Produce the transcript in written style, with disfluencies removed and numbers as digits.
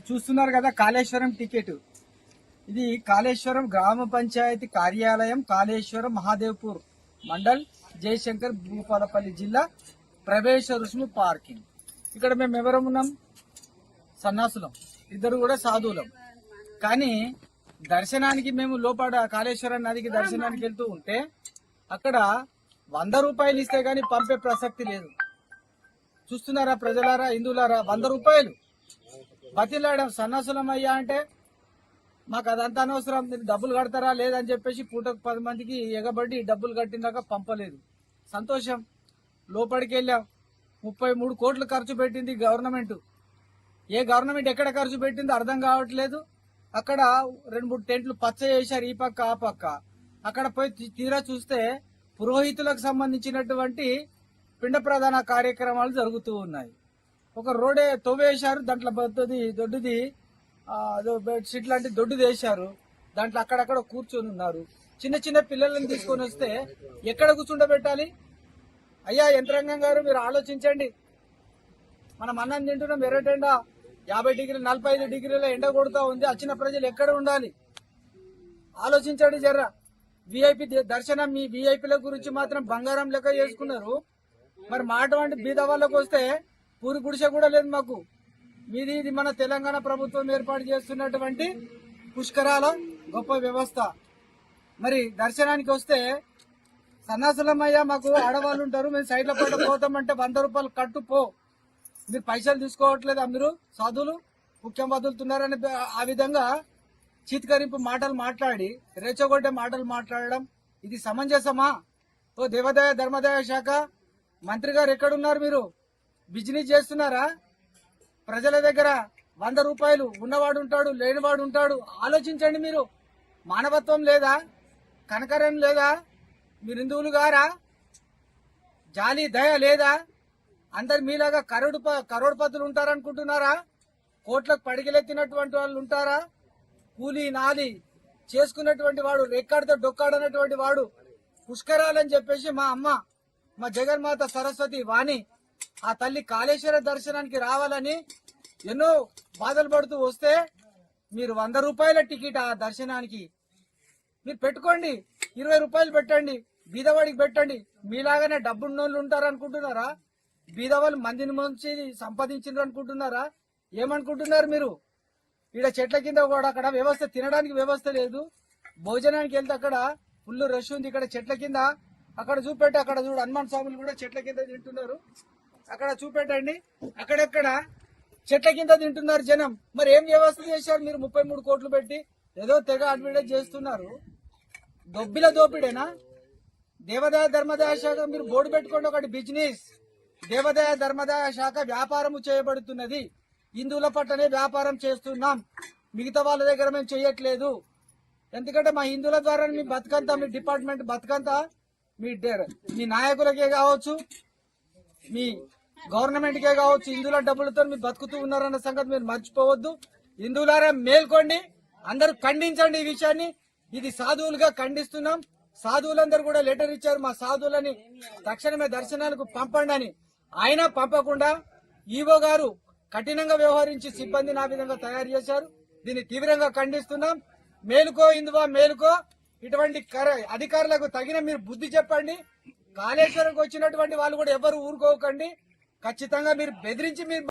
చూస్తున్నారు కదా కాళేశ్వరం టికెట్. ఇది కాళేశ్వరం గ్రామ పంచాయతీ కార్యాలయం, కాళేశ్వరం మహాదేవ్పూర్ మండల్, జయశంకర్ భూపాలపల్లి జిల్లా, ప్రవేశ రుసుము పార్కింగ్. ఇక్కడ మేము ఎవరం ఉన్నాం? సన్నాసులం, ఇద్దరు కూడా సాధువులం. కానీ దర్శనానికి మేము లోపల కాళేశ్వరం నదికి దర్శనానికి వెళ్తూ ఉంటే అక్కడ 100 రూపాయలు ఇస్తే గానీ పంపే ప్రసక్తి లేదు. చూస్తున్నారా ప్రజలారా, హిందువులారా? 100 రూపాయలు బతిలాడాం. సన్నాసులం అయ్యా అంటే మాకు అదంతా అనవసరం, మీరు డబ్బులు కడతారా లేదని చెప్పేసి పూటకు 10 మందికి ఎగబడి డబ్బులు కట్టినాక పంపలేదు. సంతోషం. లోపలికి వెళ్ళాం. 33 కోట్లు ఖర్చు పెట్టింది గవర్నమెంట్. ఏ గవర్నమెంట్ ఎక్కడ ఖర్చు పెట్టిందో అర్థం కావట్లేదు. అక్కడ 2-3 టెంట్లు పచ్చ చేశారు, ఈ పక్క ఆ పక్క. అక్కడ పోయి తీరా చూస్తే పురోహితులకు సంబంధించినటువంటి పిండ ప్రధాన కార్యక్రమాలు జరుగుతూ ఉన్నాయి. ఒక రోడే తవ్వేశారు, దాంట్లో దొడ్డుది బెడ్షీట్ లాంటి దొడ్డుది వేశారు. దాంట్లో అక్కడక్కడ కూర్చొని ఉన్నారు. చిన్న చిన్న పిల్లలను తీసుకొని వస్తే ఎక్కడ కూర్చుండబెట్టాలి? అయ్యా యంత్రాంగం గారు, మీరు ఆలోచించండి. మనం అన్నం తింటున్నాం, ఎర్రటెండ 50 డిగ్రీలు 45 డిగ్రీల ఎండ కొడుతూ ఉంది. వచ్చిన ప్రజలు ఎక్కడ ఉండాలి? ఆలోచించండి జర్రా. విఐపి దర్శనం, మీ విఐపీల గురించి మాత్రం బంగారం లెక్క చేసుకున్నారు. మరి మా అటువంటి బీద వాళ్ళకు వస్తే పూరి గుడిసె కూడా లేదు మాకు. ఇది మన తెలంగాణ ప్రభుత్వం ఏర్పాటు చేస్తున్నటువంటి పుష్కరాల గొప్ప వ్యవస్థ. మరి దర్శనానికి వస్తే సన్నాసులమయ్యా, మాకు ఆడవాళ్ళు ఉంటారు, మేము సైడ్ల పట్ల పోతామంటే 100 రూపాయలు కట్టు పో. మీరు పైసలు తీసుకోవట్లేదు, మీరు సాధువులు ముఖ్యం వదులుతున్నారని ఆ విధంగా చీత్కరింపు మాటలు మాట్లాడి, రెచ్చగొట్టే మాటలు మాట్లాడడం ఇది సమంజసమా? ఓ దేవాదాయ ధర్మాదాయ శాఖ మంత్రి గారు ఎక్కడున్నారు? మీరు బిజినెస్ చేస్తున్నారా? ప్రజల దగ్గర 100 రూపాయలు ఉన్నవాడు ఉంటాడు, లేనివాడు ఉంటాడు. ఆలోచించండి. మీరు మానవత్వం లేదా? కనకరం లేదా? మీరు హిందువులు గారా? జాలి దయ లేదా? అందరు మీలాగా కరోడ్పతులు ఉంటారనుకుంటున్నారా? కోట్లకు పడిగెలెత్తినటువంటి వాళ్ళు ఉంటారా? కూలీ నాలి చేసుకున్నటువంటి వాడు, రెక్కాడితో డొక్కాడనటువంటి వాడు పుష్కరాలని చెప్పేసి మా అమ్మ, మా జగన్మాత సరస్వతి వాణి, ఆ తల్లి కాళేశ్వర దర్శనానికి రావాలని ఎన్నో బాధలు పడుతూ వస్తే మీరు 100 రూపాయల టికెట్ ఆ దర్శనానికి మీరు పెట్టుకోండి. 20 రూపాయలు పెట్టండి, బీదవాడికి పెట్టండి. మీలాగానే డబ్బున్నోళ్ళు ఉంటారు అనుకుంటున్నారా? బీదవాళ్ళు మందిని మంచి సంపాదించారు అనుకుంటున్నారా? ఏమనుకుంటున్నారు మీరు? ఇక్కడ చెట్ల కింద కూడా అక్కడ వ్యవస్థ, తినడానికి వ్యవస్థ లేదు. భోజనానికి వెళ్తే అక్కడ ఫుల్ రష్ ఉంది. ఇక్కడ చెట్ల కింద అక్కడ చూపెట్టి, అక్కడ చూడు హనుమాన్ స్వాములు కూడా చెట్ల కింద తింటున్నారు. అక్కడ చూపెట్టండి, అక్కడెక్కడ చెట్ల కింద తింటున్నారు జనం. మరి ఏం వ్యవస్థ చేశారు మీరు? 33 కోట్లు పెట్టి ఏదో తెగ అడ్వర్టైజ్ చేస్తున్నారు. దొబ్బిల దోపిడేనా? దేవాదాయ ధర్మాదాయ శాఖ మీరు బోర్డు పెట్టుకోండి, ఒకటి బిజినెస్. దేవాదాయ ధర్మాదాయ శాఖ వ్యాపారము చేయబడుతున్నది. హిందువుల పట్టనే వ్యాపారం చేస్తున్నాం, మిగతా వాళ్ళ దగ్గర మేము చేయట్లేదు. ఎందుకంటే మా హిందువుల ద్వారా మీ బతుకంతా, మీ డిపార్ట్మెంట్ బతుకంతా మీ నాయకులకే కావచ్చు, మీ గవర్నమెంట్ కే కావచ్చు, హిందువుల డబ్బులతో మీరు బతుకుతూ ఉన్నారన్న సంగతి మీరు మర్చిపోవద్దు. హిందువులారా మేల్కోండి, అందరూ ఖండించండి ఈ విషయాన్ని. ఇది సాధువులుగా ఖండిస్తున్నాం. సాధువులందరూ కూడా లెటర్ ఇచ్చారు, మా సాధువులని తక్షణమే దర్శనాలకు పంపండి అని. ఆయన పంపకుండా ఈవో గారు కఠినంగా వ్యవహరించి సిబ్బందిని ఆ విధంగా తయారు చేశారు. దీన్ని తీవ్రంగా ఖండిస్తున్నాం. మేలుకో హిందువా, మేలుకో. ఇటువంటి అధికారులకు తగిన మీరు బుద్ధి చెప్పండి. కాళేశ్వరంకి వచ్చినటువంటి వాళ్ళు కూడా ఎవరు ఊరుకోకండి. ఖచ్చితంగా మీరు బెదిరించి మీరు